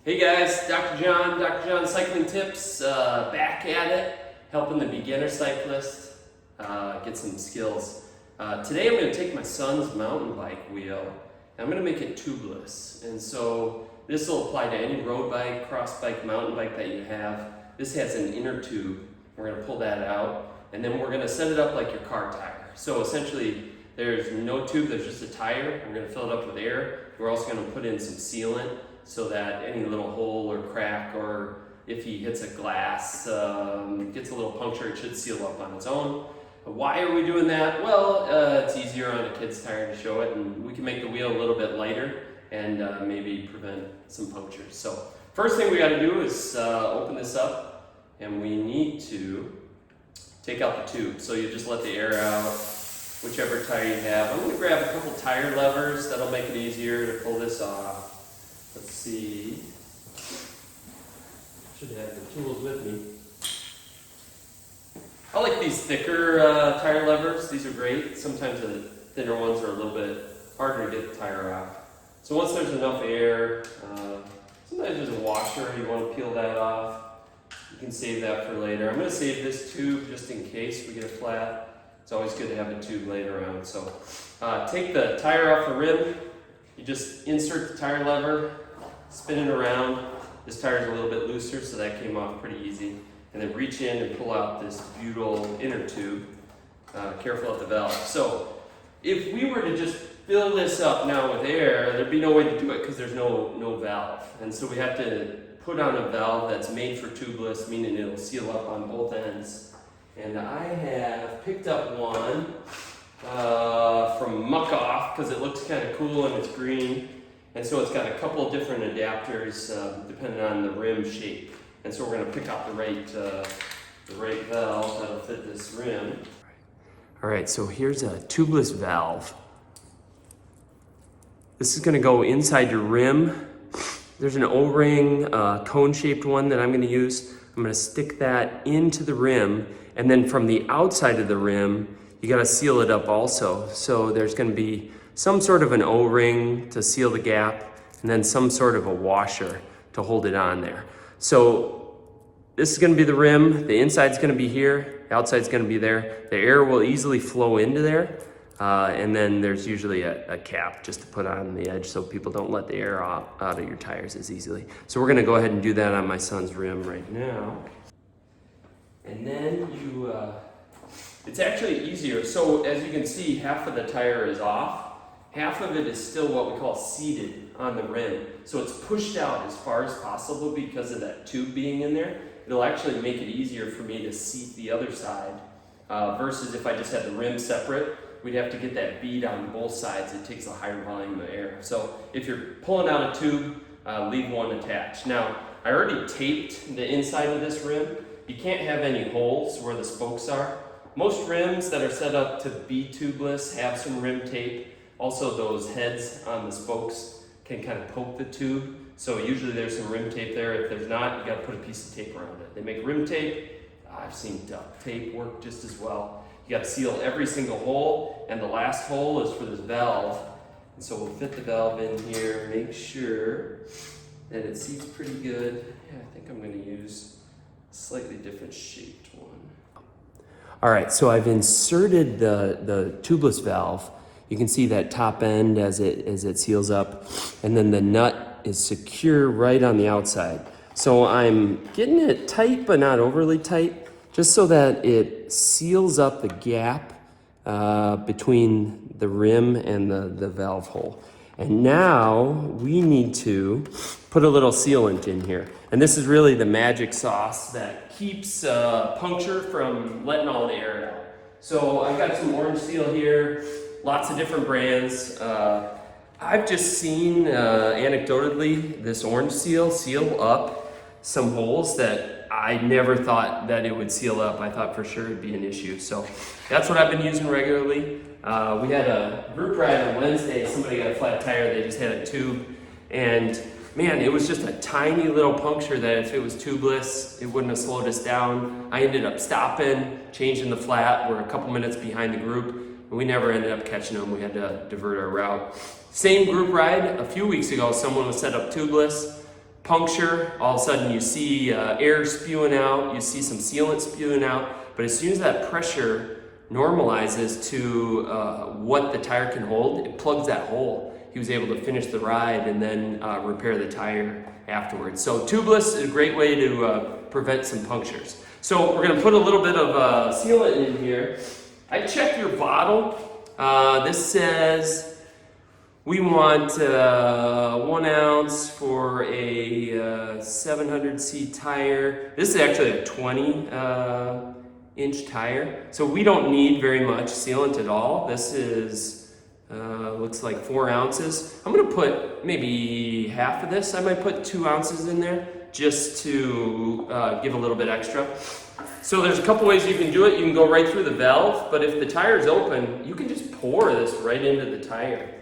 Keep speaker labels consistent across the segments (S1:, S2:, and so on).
S1: Hey guys, Dr. John Cycling Tips, back at it, helping the beginner cyclist get some skills. Today I'm going to take my son's mountain bike wheel and I'm going to make it tubeless. And so this will apply to any road bike, cross bike, mountain bike that you have. This has an inner tube. We're going to pull that out and then we're going to set it up like your car tire. So essentially there's no tube, there's just a tire. We're going to fill it up with air. We're also going to put in some sealant so that any little hole or crack, or if he hits a glass, gets a little puncture, it should seal up on its own. Why are we doing that? Well, it's easier on a kid's tire to show it, and we can make the wheel a little bit lighter and maybe prevent some punctures. So first thing we got to do is open this up, and we need to take out the tube. So you just let the air out, whichever tire you have. I'm going to grab a couple tire levers. That'll make it easier to pull this off. Let's see. Should have the tools with me. I like these thicker tire levers. These are great. Sometimes the thinner ones are a little bit harder to get the tire off. So once there's enough air, sometimes there's a washer. You want to peel that off. You can save that for later. I'm going to save this tube just in case we get a flat. It's always good to have a tube laying around. So take the tire off the rim. You just insert the tire lever, spin it around. This tire is a little bit looser, so that came off pretty easy. And then reach in and pull out this butyl inner tube. Careful at the valve. So if we were to just fill this up now with air, there'd be no way to do it because there's no valve. And so we have to put on a valve that's made for tubeless, meaning it'll seal up on both ends. And I have picked up one from Muck Off because it looks kind of cool and it's green, and so it's got a couple of different adapters depending on the rim shape. And so we're going to pick out the right valve that'll fit this rim. All right, so here's a tubeless valve. This is going to go inside your rim. There's an O-ring, cone-shaped one that I'm going to use. I'm going to stick that into the rim, and then from the outside of the rim, you got to seal it up also. So there's going to be some sort of an O-ring to seal the gap, and then some sort of a washer to hold it on there. So this is going to be the rim. The inside's going to be here. The outside's going to be there. The air will easily flow into there, and then there's usually a cap just to put on the edge so people don't let the air out of your tires as easily. So we're going to go ahead and do that on my son's rim right now. And then it's actually easier. So as you can see, half of the tire is off. Half of it is still what we call seated on the rim. So it's pushed out as far as possible because of that tube being in there. It'll actually make it easier for me to seat the other side versus if I just had the rim separate, we'd have to get that bead on both sides. It takes a higher volume of air. So if you're pulling out a tube, leave one attached. Now, I already taped the inside of this rim. You can't have any holes where the spokes are. Most rims that are set up to be tubeless have some rim tape. Also, those heads on the spokes can kind of poke the tube. So usually there's some rim tape there. If there's not, you got to put a piece of tape around it. They make rim tape. I've seen duct tape work just as well. You got to seal every single hole, and the last hole is for this valve. And so we'll fit the valve in here, make sure that it seats pretty good. Yeah, I think I'm going to use a slightly different shaped one. All right, so I've inserted the tubeless valve. You can see that top end as it seals up, and then the nut is secure right on the outside. So I'm getting it tight, but not overly tight, just so that it seals up the gap between the rim and the valve hole. And now we need to put a little sealant in here. And this is really the magic sauce that keeps puncture from letting all the air out. So I've got some orange seal here, lots of different brands. I've just seen anecdotally this orange seal up some holes that I never thought that it would seal up. I thought for sure it'd be an issue. So that's what I've been using regularly. We had a group ride on Wednesday. Somebody got a flat tire. They just had a tube. And man, it was just a tiny little puncture that if it was tubeless, it wouldn't have slowed us down. I ended up stopping, changing the flat. We're a couple minutes behind the group. We never ended up catching them. We had to divert our route. Same group ride. A few weeks ago, someone was set up tubeless. puncture, all of a sudden you see air spewing out, you see some sealant spewing out, but as soon as that pressure normalizes to what the tire can hold, it plugs that hole. He was able to finish the ride and then repair the tire afterwards. So tubeless is a great way to prevent some punctures. So we're gonna put a little bit of sealant in here. I checked your bottle. This says we want 1 ounce for a 700C tire. This is actually a 20-inch tire. So we don't need very much sealant at all. This is, looks like 4 ounces. I'm gonna put maybe half of this. I might put 2 ounces in there just to give a little bit extra. So there's a couple ways you can do it. You can go right through the valve, but if the tire is open, you can just pour this right into the tire.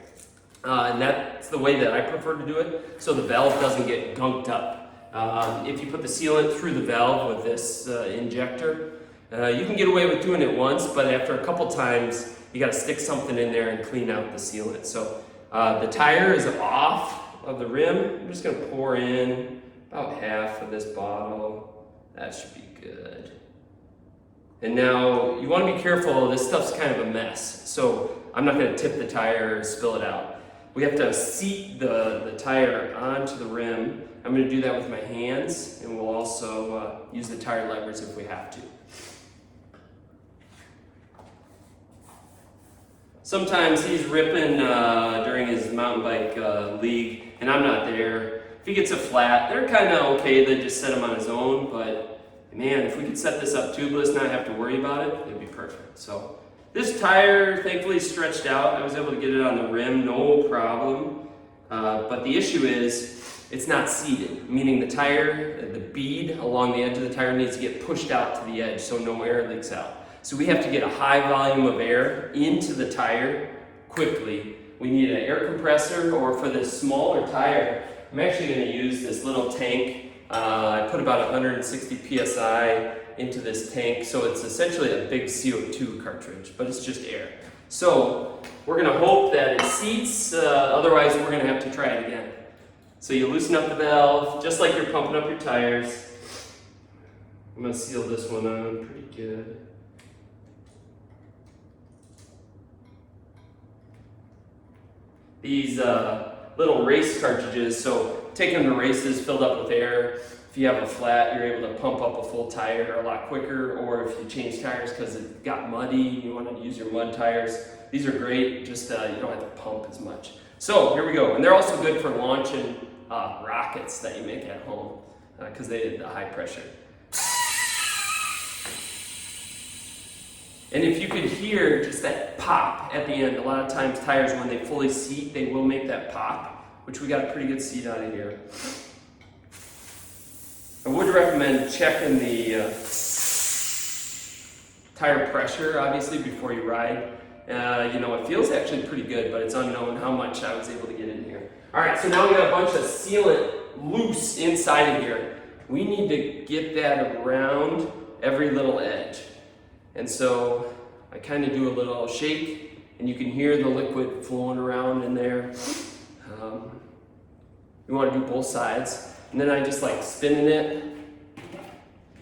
S1: And that's the way that I prefer to do it, so the valve doesn't get gunked up. If you put the sealant through the valve with this injector, you can get away with doing it once, but after a couple times, you gotta stick something in there and clean out the sealant. So the tire is off of the rim. I'm just gonna pour in about half of this bottle. That should be good. And now you wanna be careful, this stuff's kind of a mess. So I'm not gonna tip the tire or spill it out. We have to seat the tire onto the rim. I'm gonna do that with my hands, and we'll also use the tire levers if we have to. Sometimes he's ripping during his mountain bike league, and I'm not there. If he gets a flat, they're kind of okay to just set him on his own, but man, if we could set this up tubeless, not have to worry about it, it'd be perfect. So this tire, thankfully, stretched out. I was able to get it on the rim, no problem. But the issue is, it's not seated, meaning the tire, the bead along the edge of the tire needs to get pushed out to the edge so no air leaks out. So we have to get a high volume of air into the tire quickly. We need an air compressor, or for this smaller tire, I'm actually going to use this little tank. I put about 160 PSI into this tank, so it's essentially a big CO2 cartridge, but it's just air. So we're gonna hope that it seats, otherwise we're gonna have to try it again. So you loosen up the valve, just like you're pumping up your tires. I'm gonna seal this one on pretty good. These little race cartridges, so take them to races filled up with air. If you have a flat, you're able to pump up a full tire a lot quicker, or if you change tires because it got muddy, you want to use your mud tires. These are great, just you don't have to pump as much. So here we go, and they're also good for launching rockets that you make at home because they did the high pressure. And if you could hear just that pop at the end, a lot of times tires, when they fully seat, they will make that pop, which we got a pretty good seat out of here. I would recommend checking the tire pressure, obviously, before you ride. You know, it feels actually pretty good, but it's unknown how much I was able to get in here. All right, so now we got a bunch of sealant loose inside of here. We need to get that around every little edge. And so I kind of do a little shake, and you can hear the liquid flowing around in there. You want to do both sides. And then I just like spinning it.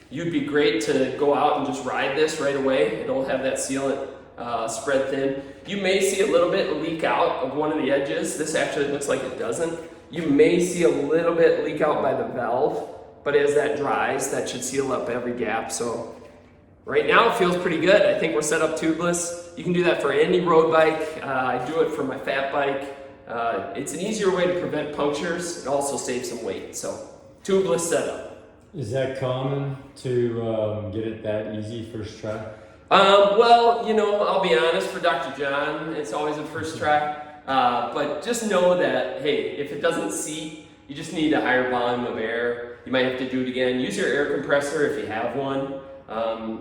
S1: You'd be great to go out and just ride this right away. It'll have that sealant spread thin. You may see a little bit leak out of one of the edges. This actually looks like it doesn't. You may see a little bit leak out by the valve, but as that dries, that should seal up every gap. So right now it feels pretty good. I think we're set up tubeless. You can do that for any road bike. I do it for my fat bike. It's an easier way to prevent punctures. It also saves some weight. So tubeless setup.
S2: Is that common to get it that easy first try?
S1: Well, you know, I'll be honest, for Dr. John, it's always a first try. But just know that, hey, if it doesn't seat, you just need a higher volume of air. You might have to do it again. Use your air compressor if you have one.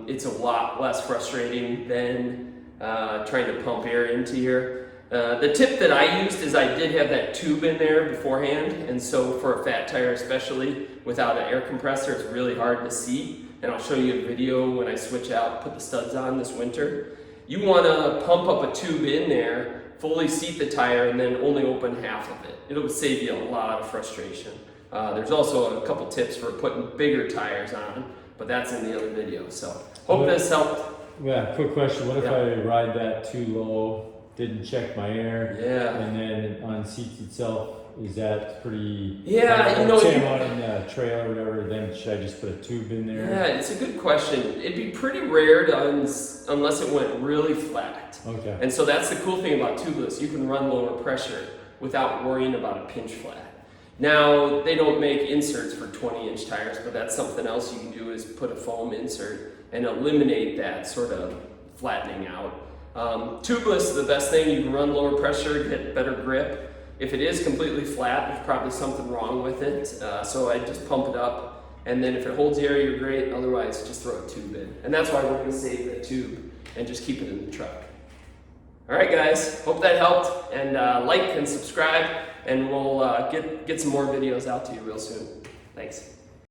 S1: It's a lot less frustrating than trying to pump air into here. The tip that I used is I did have that tube in there beforehand, and so for a fat tire especially, without an air compressor, it's really hard to seat. And I'll show you a video when I switch out, put the studs on this winter. You want to pump up a tube in there, fully seat the tire, and then only open half of it. It'll save you a lot of frustration. There's also a couple tips for putting bigger tires on, but that's in the other video. So hope this helped.
S2: Yeah, quick question. What if I ride that too low, didn't check my air, and then on seats itself, is that pretty...
S1: Yeah, you know...
S2: Say I'm out in the trail or whatever, then should I just put a tube in there?
S1: Yeah, it's a good question. It'd be pretty rare to unless it went really flat.
S2: Okay.
S1: And so that's the cool thing about tubeless. You can run lower pressure without worrying about a pinch flat. Now, they don't make inserts for 20-inch tires, but that's something else you can do is put a foam insert and eliminate that sort of flattening out. Tubeless, the best thing, you can run lower pressure, get better grip. If it is completely flat, there's probably something wrong with it. So I just pump it up, and then if it holds the air, you're great. Otherwise, just throw a tube in. And that's why we're gonna save the tube and just keep it in the truck. All right, guys, hope that helped. And like and subscribe, and we'll get some more videos out to you real soon. Thanks.